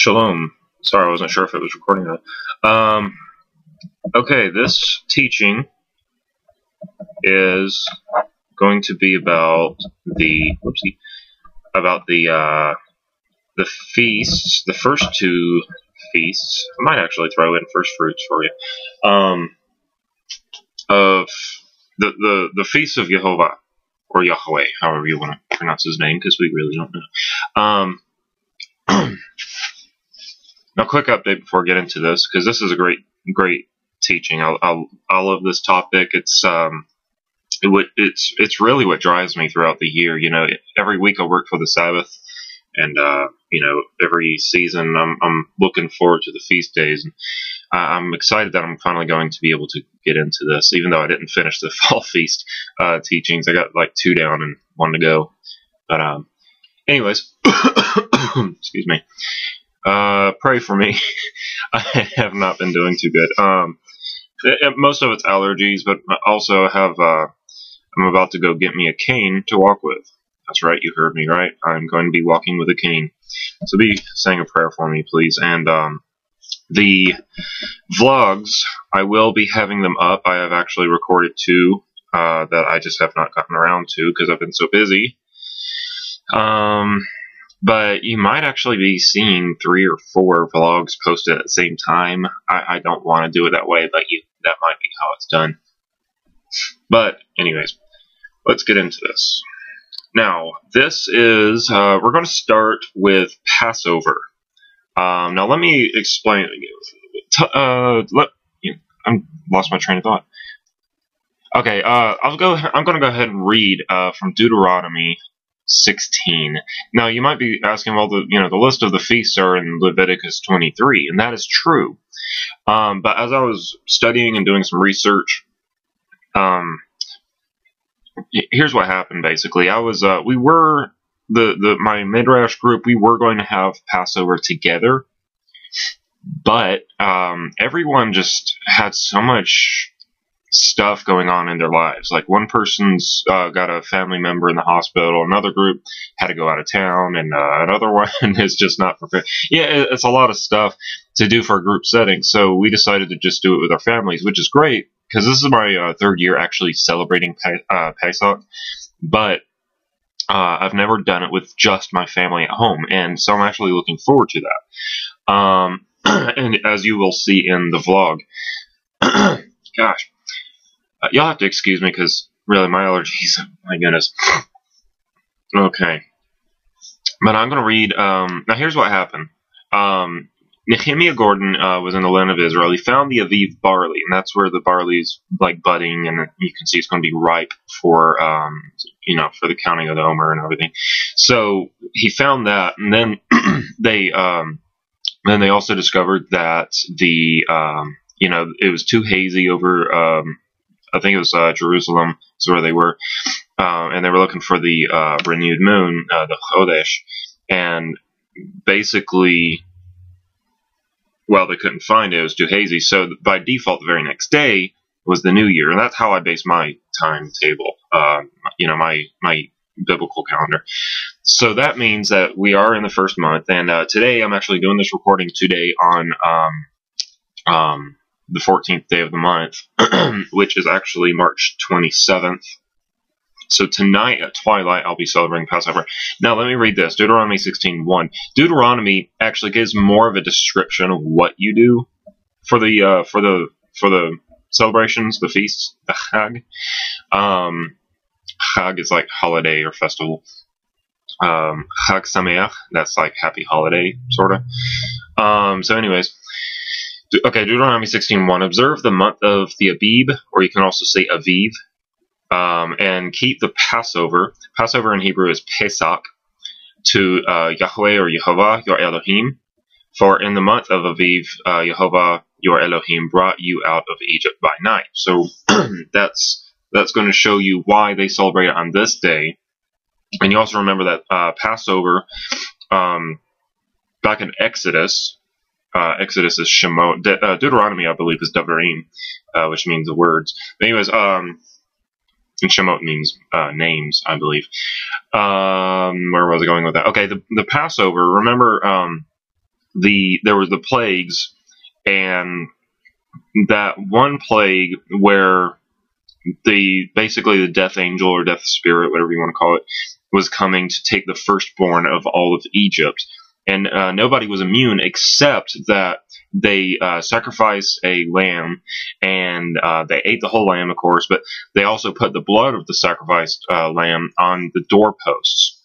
Shalom. Sorry, I wasn't sure if it was recording that. Okay, this teaching is going to be about the feasts, the first two feasts. I might actually throw in first fruits for you. Of the feasts of Jehovah, or Yahweh, however you want to pronounce his name, because we really don't know. Now, quick update before I get into this, because this is a great teaching. I love this topic. It's really what drives me throughout the year. You know, every week I work for the Sabbath, and you know, every season I'm looking forward to the feast days. And I'm excited that I'm finally going to be able to get into this, even though I didn't finish the fall feast teachings. I got like 2 down and 1 to go. But anyways, excuse me. Pray for me. I have not been doing too good. Most of it's allergies, but also I'm about to go get me a cane to walk with. That's right, you heard me right. I'm going to be walking with a cane. So be saying a prayer for me, please. And the vlogs, I will be having them up. I have actually recorded 2 that I just have not gotten around to because I've been so busy. But you might actually be seeing 3 or 4 vlogs posted at the same time. I don't want to do it that way, but that might be how it's done. But anyways, let's get into this. Now, this is, we're going to start with Passover. Now, let me explain. I lost my train of thought. Okay, I'm going to go ahead and read from Deuteronomy 16. Now, you might be asking, well, the list of the feasts are in Leviticus 23, and that is true. But as I was studying and doing some research, here's what happened. Basically, my Midrash group, we were going to have Passover together, but everyone just had so much stuff going on in their lives. Like, one person's got a family member in the hospital, another group had to go out of town, and another one is just not prepared. Yeah, it's a lot of stuff to do for a group setting, so we decided to just do it with our families, which is great, because this is my 3rd year actually celebrating Pesach, but I've never done it with just my family at home, and so I'm actually looking forward to that. And as you will see in the vlog, gosh, you'll have to excuse me because really my allergies, my goodness. Okay, but I'm going to read, now here's what happened. Nehemiah Gordon was in the land of Israel. He found the Aviv barley, and that's where the barley's like budding, and you can see it's going to be ripe for, for the counting of the Omer and everything. So he found that, and then they also discovered that it was too hazy over, I think it was Jerusalem is where they were, and they were looking for the renewed moon, the Chodesh, and basically, well, they couldn't find it. It was too hazy. So by default, the very next day was the new year. And that's how I base my timetable, my biblical calendar. So that means that we are in the first month. And today, I'm actually doing this recording today on the 14th day of the month, which is actually March 27th. So tonight at twilight, I'll be celebrating Passover. Now, let me read this. Deuteronomy 16:1. Deuteronomy actually gives more of a description of what you do for the celebrations, the feasts, the Chag. Chag is like holiday or festival. Chag Sameach, that's like happy holiday, sort of. So anyways, okay, Deuteronomy 16:1. Observe the month of the Abib, or you can also say Aviv. And keep the Passover. Passover in Hebrew is Pesach, to Yahweh or Yehovah, your Elohim. For in the month of Aviv, Yehovah, your Elohim, brought you out of Egypt by night. So that's going to show you why they celebrate it on this day. And you also remember that Passover, back in Exodus, Exodus is Shemot. Deuteronomy, I believe, is Devarim, which means the words. But anyways, and Shemot means names, I believe. Where was I going with that? Okay, the Passover. Remember, there was the plagues, and that one plague where basically the death angel or death spirit, whatever you want to call it, was coming to take the firstborn of all of Egypt. And nobody was immune except that they sacrificed a lamb, and they ate the whole lamb, of course, but they also put the blood of the sacrificed lamb on the doorposts,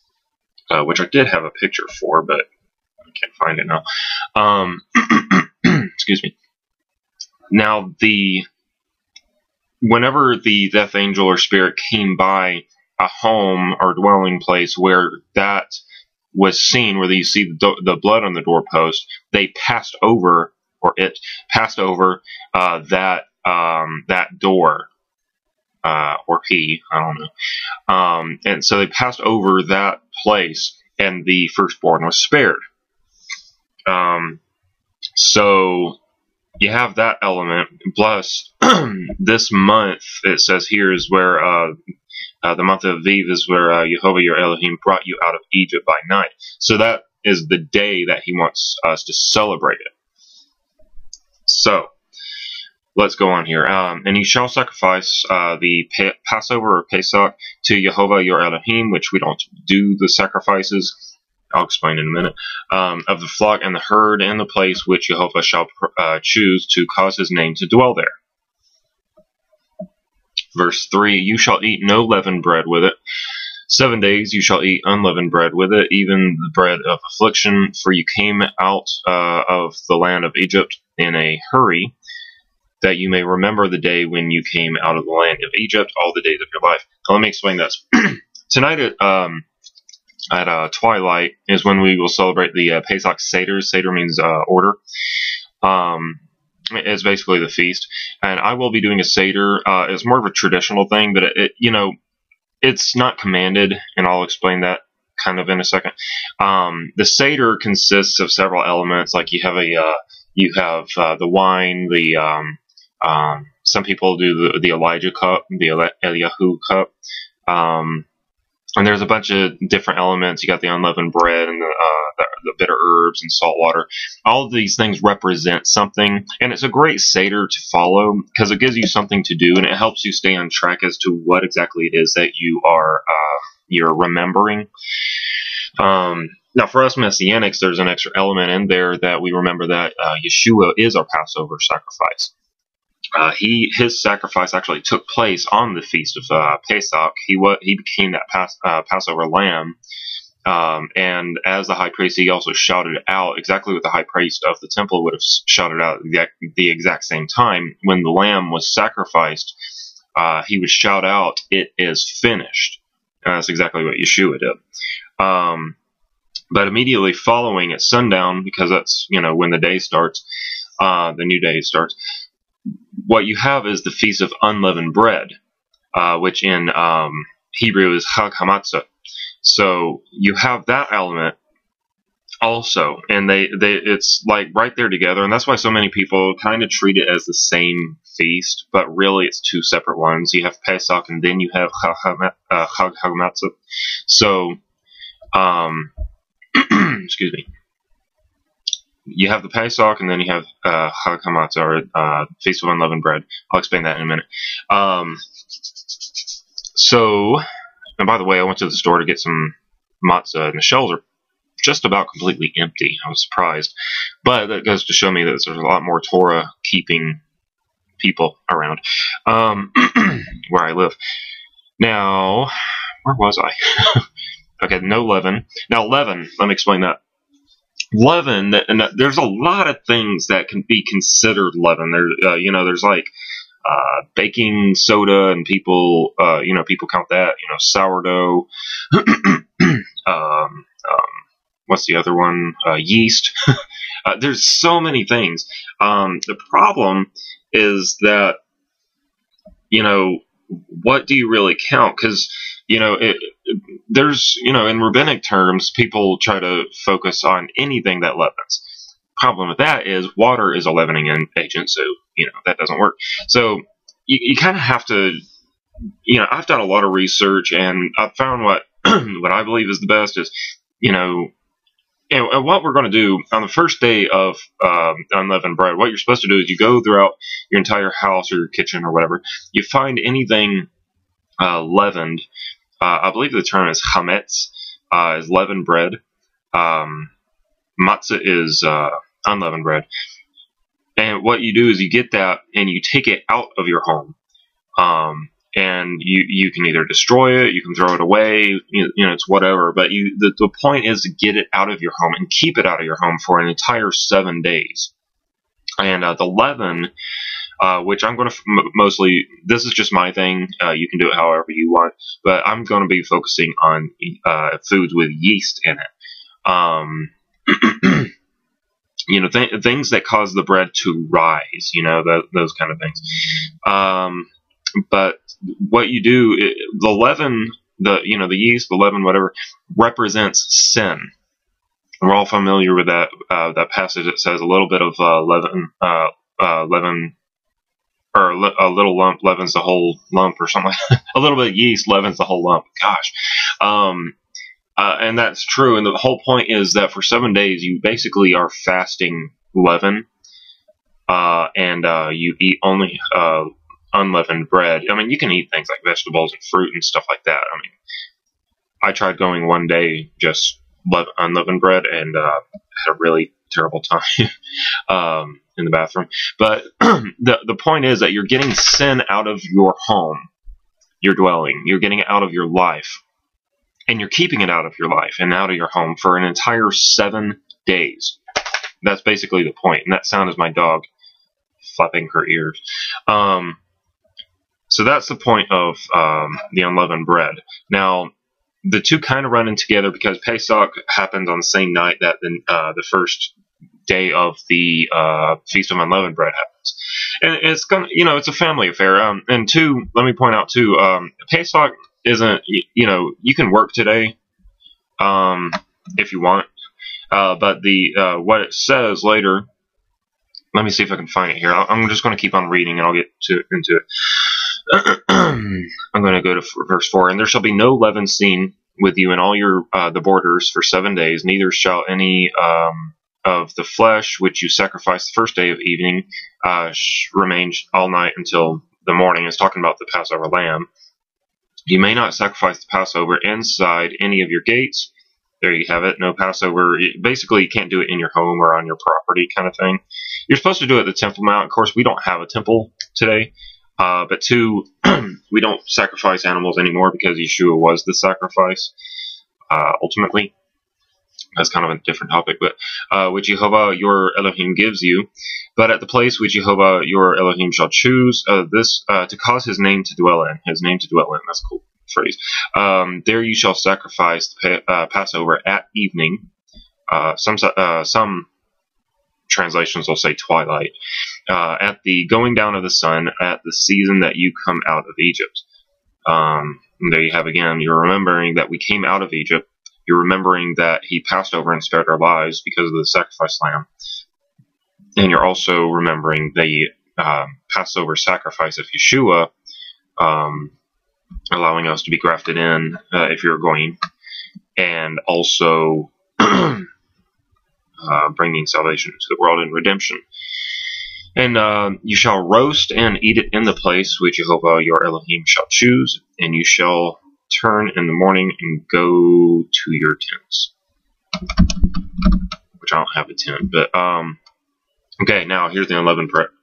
which I did have a picture for, but I can't find it now. Excuse me. Now, whenever the death angel or spirit came by a home or dwelling place where that was seen, where you see the blood on the doorpost, they passed over, or it passed over that door, or he, I don't know. And so they passed over that place, and the firstborn was spared. So you have that element. Plus, this month, it says here, is where the month of Aviv is where Yehovah your Elohim brought you out of Egypt by night. So that is the day that he wants us to celebrate it. So let's go on here. And you shall sacrifice the Passover or Pesach to Yehovah your Elohim, which we don't do the sacrifices. I'll explain in a minute, of the flock and the herd and the place which Jehovah shall choose to cause his name to dwell there. Verse 3, you shall eat no leavened bread with it. 7 days you shall eat unleavened bread with it, even the bread of affliction, for you came out of the land of Egypt in a hurry, that you may remember the day when you came out of the land of Egypt, all the days of your life. Now, let me explain this. Tonight at twilight is when we will celebrate the Pesach Seder. Seder means order. It's basically the feast, and I will be doing a Seder. It's more of a traditional thing, but it's not commanded, and I'll explain that kind of in a second. The Seder consists of several elements, like you have the wine, some people do the Elijah cup, the Eliyahu cup. And there's a bunch of different elements. You got the unleavened bread and the bitter herbs and salt water. All of these things represent something, and it's a great Seder to follow because it gives you something to do, and it helps you stay on track as to what exactly it is that you're remembering. Now, for us Messianics, there's an extra element in there that we remember that Yeshua is our Passover sacrifice. His sacrifice actually took place on the feast of Pesach. He became that Passover lamb, and as the high priest, he also shouted out exactly what the high priest of the temple would have shouted out at the exact same time. When the lamb was sacrificed, he would shout out, "It is finished." And that's exactly what Yeshua did. But immediately following at sundown, because that's when the day starts, the new day starts. What you have is the Feast of Unleavened Bread, which in Hebrew is Chag HaMatzah. So you have that element also, and it's like right there together, and that's why so many people kind of treat it as the same feast, but really it's two separate ones. You have Pesach, and then you have Chag HaMatzah. So, excuse me. You have the Pesach, and then you have Chag HaMatzah, or Feast of Unleavened Bread. I'll explain that in a minute. And by the way, I went to the store to get some matzah, and the shelves are just about completely empty. I was surprised. But that goes to show me that there's a lot more Torah-keeping people around where I live. Now, where was I? Okay, no leaven. Now, leaven, let me explain that. Leaven, and there's a lot of things that can be considered leaven. There's like baking soda, and people count that. Sourdough. What's the other one? Yeast. There's so many things. The problem is that what do you really count? Because there's in rabbinic terms, people try to focus on anything that leavens. Problem with that is water is a leavening agent, so that doesn't work. So you kind of have to. I've done a lot of research, and I've found what what I believe is the best is and what we're going to do on the first day of unleavened bread, what you're supposed to do is you go throughout your entire house or your kitchen or whatever. You find anything leavened. I believe the term is chametz, is leavened bread. Matzah is unleavened bread. And what you do is you get that and you take it out of your home. And you can either destroy it, you can throw it away, it's whatever. But the point is to get it out of your home and keep it out of your home for an entire 7 days. And the leaven, which I'm going to mostly, this is just my thing. You can do it however you want, but I'm going to be focusing on foods with yeast in it. Things that cause the bread to rise, those kind of things. But what you do, the leaven, the yeast, the leaven, whatever, represents sin. We're all familiar with that passage that says a little bit of leaven, or a little lump leavens the whole lump, or something like that. A little bit of yeast leavens the whole lump. Gosh. And that's true. And the whole point is that for 7 days, you basically are fasting leaven, and you eat only unleavened bread. I mean, you can eat things like vegetables and fruit and stuff like that. I mean, I tried going one day just unleavened bread and had a really terrible time in the bathroom. But the point is that you're getting sin out of your home, your dwelling. You're getting it out of your life. And you're keeping it out of your life and out of your home for an entire 7 days. That's basically the point. And that sound is my dog flapping her ears. So that's the point of the unleavened bread. Now, the two kind of run in together because Pesach happens on the same night that the first day of the Feast of Unleavened Bread happens. And it's gonna, it's a family affair. And two, let me point out too, Pesach isn't, you can work today if you want, but the what it says later, let me see if I can find it here. I'm just going to keep on reading and I'll get into it. I'm going to go to verse 4. And there shall be no leaven seen with you in all your the borders for 7 days, neither shall any of the flesh which you sacrifice the first day of evening remain all night until the morning. It's talking about the Passover lamb. You may not sacrifice the Passover inside any of your gates. There you have it. No Passover. Basically, you can't do it in your home or on your property kind of thing. You're supposed to do it at the Temple Mount. Of course, we don't have a temple today. But two, we don't sacrifice animals anymore because Yeshua was the sacrifice, ultimately. That's kind of a different topic, but which Jehovah your Elohim gives you. But at the place which Jehovah your Elohim shall choose, this to cause his name to dwell in. His name to dwell in. That's a cool phrase. There you shall sacrifice the Passover at evening. Some translations will say twilight. At the going down of the sun, at the season that you come out of Egypt. And there you have again, you're remembering that we came out of Egypt. You're remembering that he passed over and spared our lives because of the sacrifice lamb. And you're also remembering the Passover sacrifice of Yeshua, allowing us to be grafted in if you're going, and also bringing salvation to the world and redemption. And you shall roast and eat it in the place which Jehovah your Elohim shall choose, and you shall turn in the morning and go to your tents. Which I don't have a tent, but okay, now here's the unleavened part.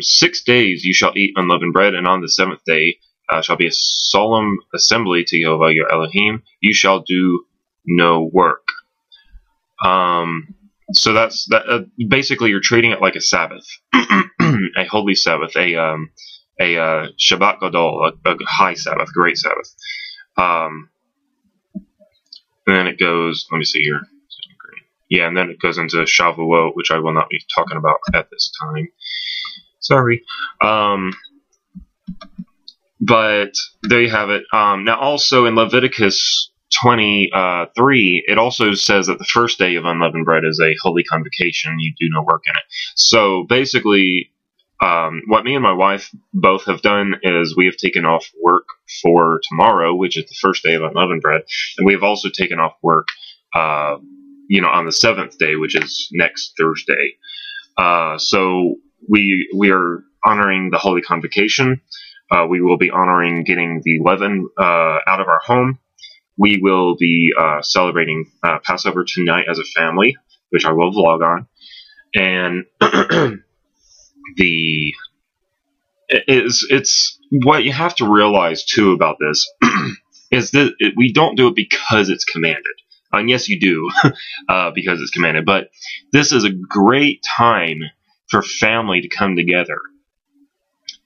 6 days you shall eat unleavened bread, and on the 7th day shall be a solemn assembly to Jehovah your Elohim. You shall do no work. So that's that. Basically, you're treating it like a Sabbath, a holy Sabbath, a Shabbat Gadol, a high Sabbath, great Sabbath. And then it goes. Let me see here. Yeah, and then it goes into Shavuot, which I will not be talking about at this time. Sorry. But there you have it. Now, also in Leviticus 23, it also says that the first day of unleavened bread is a holy convocation. You do no work in it. So basically, what me and my wife both have done is we have taken off work for tomorrow, which is the first day of unleavened bread, and we have also taken off work on the seventh day, which is next Thursday. So we are honoring the Holy Convocation. We will be honoring getting the leaven out of our home. We will be celebrating Passover tonight as a family, which I will vlog on. And it's what you have to realize too about this is that we don't do it because it's commanded. And yes, you do because it's commanded. But this is a great time for family to come together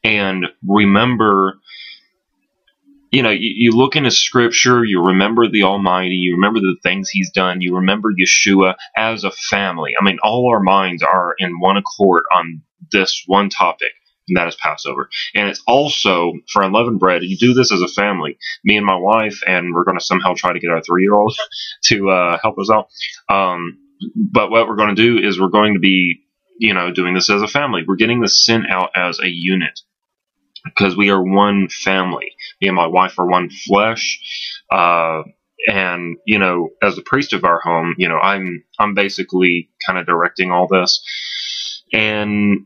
and remember. You look into Scripture, you remember the Almighty, you remember the things He's done, you remember Yeshua as a family. I mean, all our minds are in one accord on this one topic, and that is Passover. And it's also, for unleavened bread, you do this as a family. Me and my wife, and we're going to somehow try to get our 3-year-old to help us out. But what we're going to do is we're going to be, doing this as a family. We're getting the sin out as a unit, because we are one family. Me and my wife are one flesh. And, as the priest of our home, I'm basically kind of directing all this. And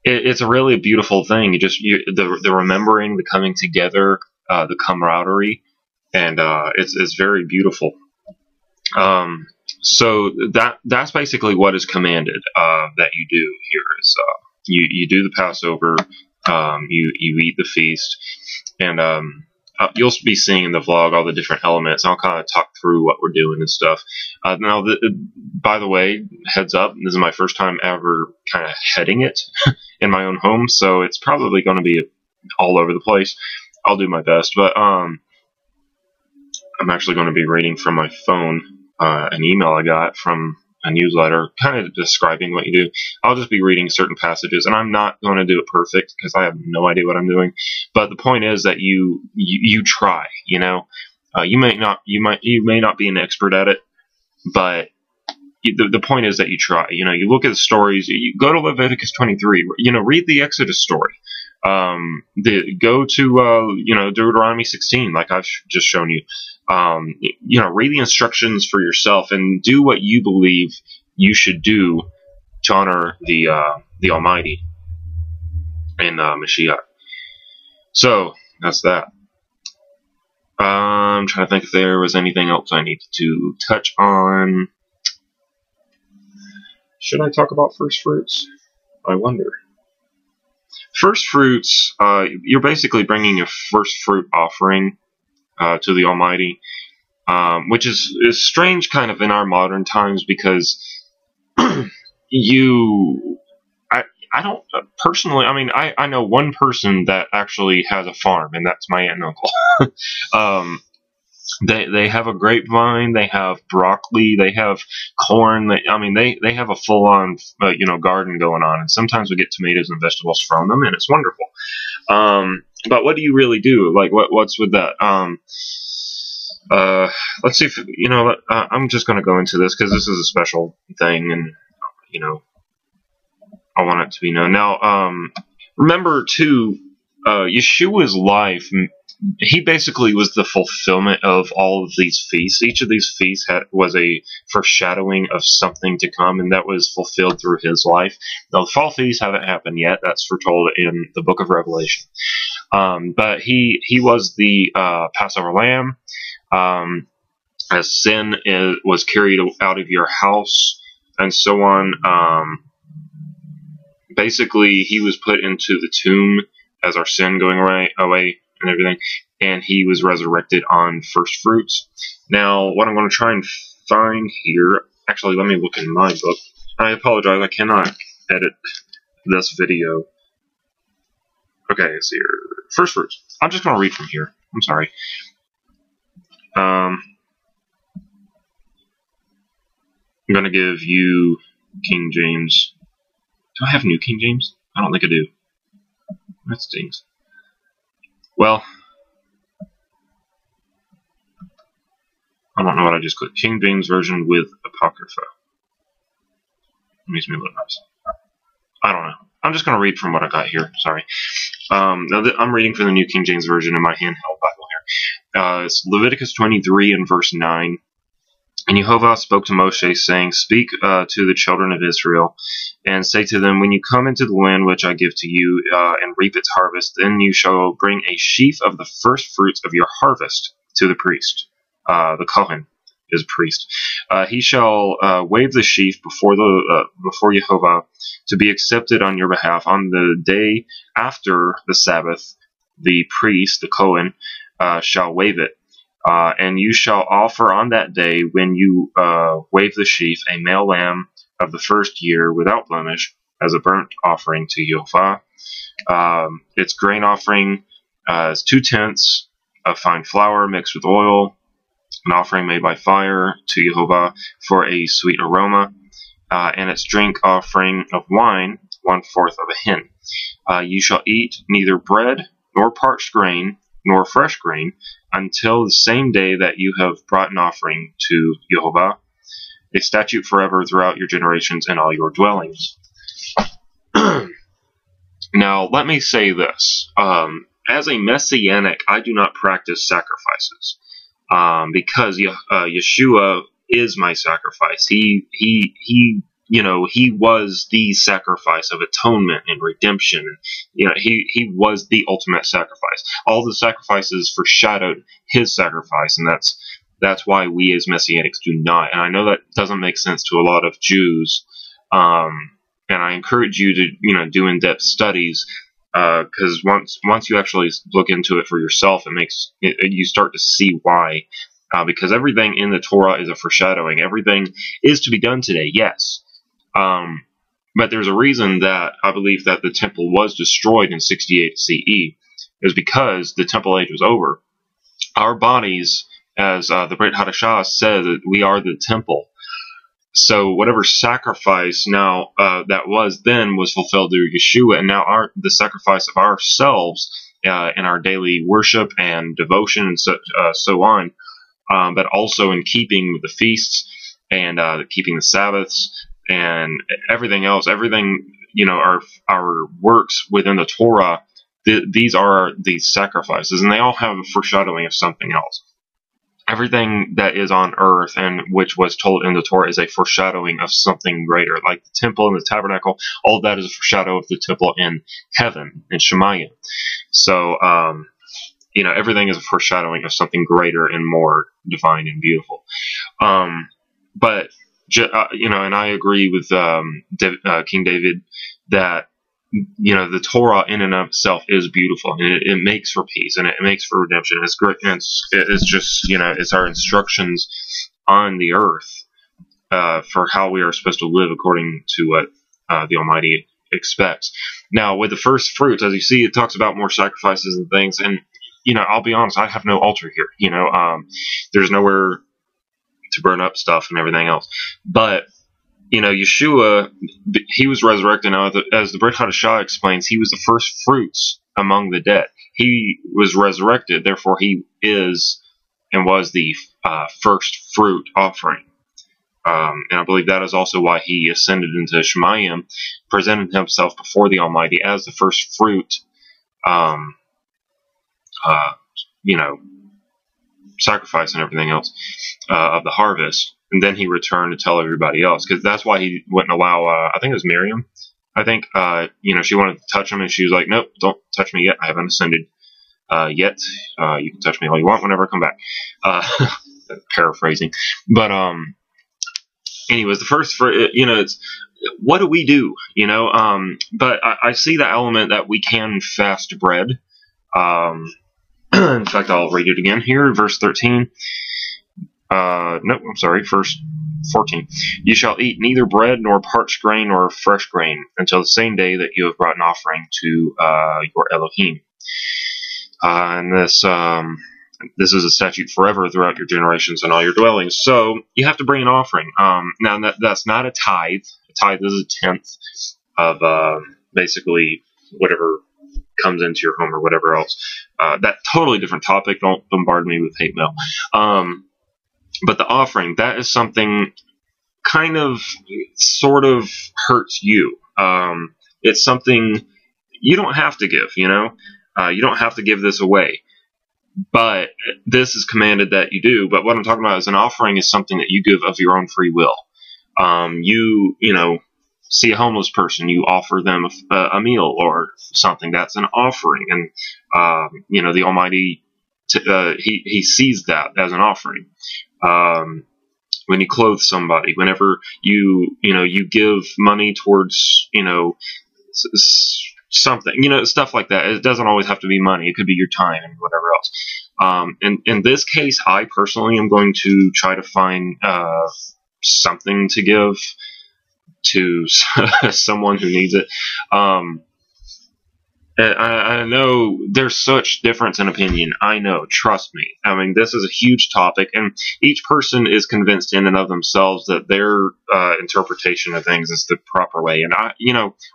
it's a really beautiful thing. The remembering, the coming together, the camaraderie, and it's very beautiful. So that's basically what is commanded that you do here. Is you do the Passover. You eat the feast, and you'll be seeing in the vlog all the different elements. I'll kind of talk through what we're doing and stuff. Now, by the way, heads up, this is my first time ever kind of heading it in my own home, so it's probably going to be all over the place. I'll do my best, but I'm actually going to be reading from my phone an email I got from a newsletter kind of describing what you do. I'll just be reading certain passages, and I'm not going to do it perfect because I have no idea what I'm doing. But the point is that you try. You may not be an expert at it, but the point is that you try. You look at the stories. You go to Leviticus 23. Read the Exodus story. Go to Deuteronomy 16, like I've just shown you. Read the instructions for yourself and do what you believe you should do to honor the Almighty and Mashiach. So that's that. I'm trying to think if there was anything else I needed to touch on. Should I talk about first fruits? I wonder. First fruits, you're basically bringing your first fruit offering to the Almighty, which is strange kind of in our modern times because I don't personally, I know one person that actually has a farm, and that's my aunt and uncle. They have a grapevine, they have broccoli, they have corn. They have a full-on garden going on, and sometimes we get tomatoes and vegetables from them, and it's wonderful. But what do you really do? Like, what's with that? Let's see if I'm just going to go into this because this is a special thing, and I want it to be known. Now, remember too, Yeshua's life. He basically was the fulfillment of all of these feasts. Each of these feasts was a foreshadowing of something to come, and that was fulfilled through his life. Now, the fall feasts haven't happened yet. That's foretold in the book of Revelation. But he was the Passover lamb. As sin was carried out of your house, and so on. Basically, he was put into the tomb as our sin going away and everything, and he was resurrected on first fruits. Now, what I'm going to try and find here, actually, let me look in my book. I apologize, I cannot edit this video. Okay, let's see here. First fruits. I'm just going to read from here. I'm sorry. I'm going to give you King James. Do I have New King James? I don't think I do. That stings. Well, I don't know what I just clicked. King James Version with Apocrypha. It makes me look nice. I don't know. I'm just going to read from what I got here. Sorry. I'm reading from the New King James Version in my handheld Bible here. It's Leviticus 23 and verse 9. And Jehovah spoke to Moshe, saying, Speak to the children of Israel, and say to them, When you come into the land which I give to you, and reap its harvest, then you shall bring a sheaf of the first fruits of your harvest to the priest. The Kohen is a priest. He shall wave the sheaf before Jehovah to be accepted on your behalf. On the day after the Sabbath, the priest, the Kohen, shall wave it. And you shall offer on that day, when you wave the sheaf, a male lamb of the first year without blemish, as a burnt offering to Jehovah. Its grain offering is 2/10 of fine flour mixed with oil, an offering made by fire to Jehovah for a sweet aroma, and its drink offering of wine, 1/4 of a hin. You shall eat neither bread nor parched grain nor fresh grain until the same day that you have brought an offering to Jehovah, a statute forever throughout your generations and all your dwellings. Now, let me say this. As a Messianic, I do not practice sacrifices, because Yeshua is my sacrifice. He was the sacrifice of atonement and redemption. He was the ultimate sacrifice. All the sacrifices foreshadowed his sacrifice, and that's why we as Messianics do not. And I know that doesn't make sense to a lot of Jews. And I encourage you to do in-depth studies, because once you actually look into it for yourself, you start to see why. Because everything in the Torah is a foreshadowing. Everything is to be done today, yes. But there's a reason that I believe that the temple was destroyed in 68 CE. Is because the temple age was over. Our bodies, as the Brit Hadashah says, that we are the temple. So whatever sacrifice now that was then was fulfilled through Yeshua, and now the sacrifice of ourselves in our daily worship and devotion and so on, but also in keeping with the feasts and keeping the Sabbaths and everything else, our works within the Torah, these are the sacrifices, and they all have a foreshadowing of something else. Everything that is on earth and which was told in the Torah is a foreshadowing of something greater, like the temple and the tabernacle. All of that is a foreshadow of the temple in heaven, in Shemayim. So, everything is a foreshadowing of something greater and more divine and beautiful. And I agree with King David that the Torah in and of itself is beautiful, and it makes for peace, and it makes for redemption. It's great, and it's just it's our instructions on the earth for how we are supposed to live according to what the Almighty expects. Now, with the first fruits, as you see, it talks about more sacrifices and things, and I'll be honest, I have no altar here. There's nowhere to burn up stuff and everything else, but Yeshua, he was resurrected. Now, as the Brit Hadashah explains, he was the first fruits among the dead. He was resurrected, therefore he is and was the first fruit offering. And I believe that is also why he ascended into Shemayim, presented himself before the Almighty as the first fruit, sacrifice and everything else of the harvest. And then he returned to tell everybody else, because that's why he wouldn't allow, I think it was Miriam. I think, she wanted to touch him, and she was like, nope, don't touch me yet. I haven't ascended yet. You can touch me all you want whenever I come back. Paraphrasing. But, anyways, the first, it's, what do we do? But I see the element that we can fast bread. In fact, I'll read it again here, verse 13. Verse 14. You shall eat neither bread nor parched grain nor fresh grain until the same day that you have brought an offering to your Elohim. And this is a statute forever throughout your generations and all your dwellings. So you have to bring an offering. Now that's not a tithe. A tithe is a 10th of basically whatever comes into your home or whatever else. That totally different topic. Don't bombard me with hate mail. But the offering, that is something kind of sort of hurts you. It's something you don't have to give, you don't have to give this away. but this is commanded that you do. But what I'm talking about is an offering is something that you give of your own free will. You know, see a homeless person, you offer them a meal or something. That's an offering, and you know, the Almighty, he sees that as an offering. When you clothe somebody, whenever you give money towards, something, stuff like that. It doesn't always have to be money. It could be your time and whatever else. And in this case, I personally am going to try to find something to give to someone who needs it. I know there's such difference in opinion. I know, trust me. I mean, this is a huge topic, and each person is convinced in and of themselves that their interpretation of things is the proper way. And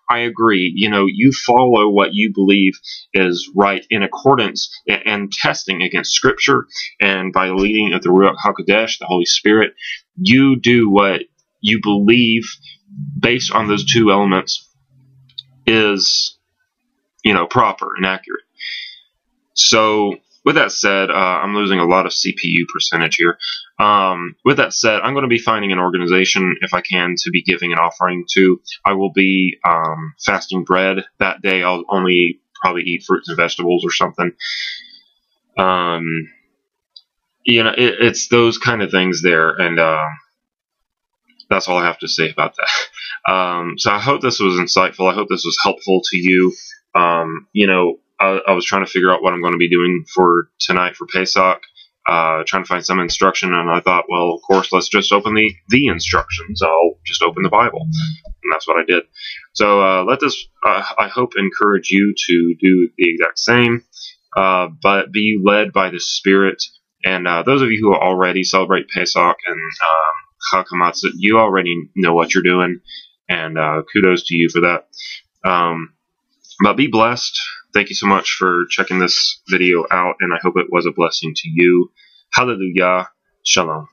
I agree. You follow what you believe is right in accordance and testing against Scripture, and by the leading of the Ruach HaKodesh, the Holy Spirit, you do what you believe based on those two elements is proper and accurate. So with that said, I'm losing a lot of CPU percentage here. With that said, I'm going to be finding an organization, if I can, to be giving an offering to. I will be fasting bread that day. I'll only probably eat fruits and vegetables or something. It's those kind of things there, and that's all I have to say about that. So I hope this was insightful. I hope this was helpful to you. I was trying to figure out what I'm going to be doing for tonight for Pesach, trying to find some instruction, and I thought, well, of course, let's just open the instructions. I'll just open the Bible, and that's what I did. So let this, I hope, encourage you to do the exact same, but be led by the Spirit. And those of you who already celebrate Pesach and Chag HaMatzah, you already know what you're doing, and kudos to you for that. But be blessed. Thank you so much for checking this video out, and I hope it was a blessing to you. Hallelujah. Shalom.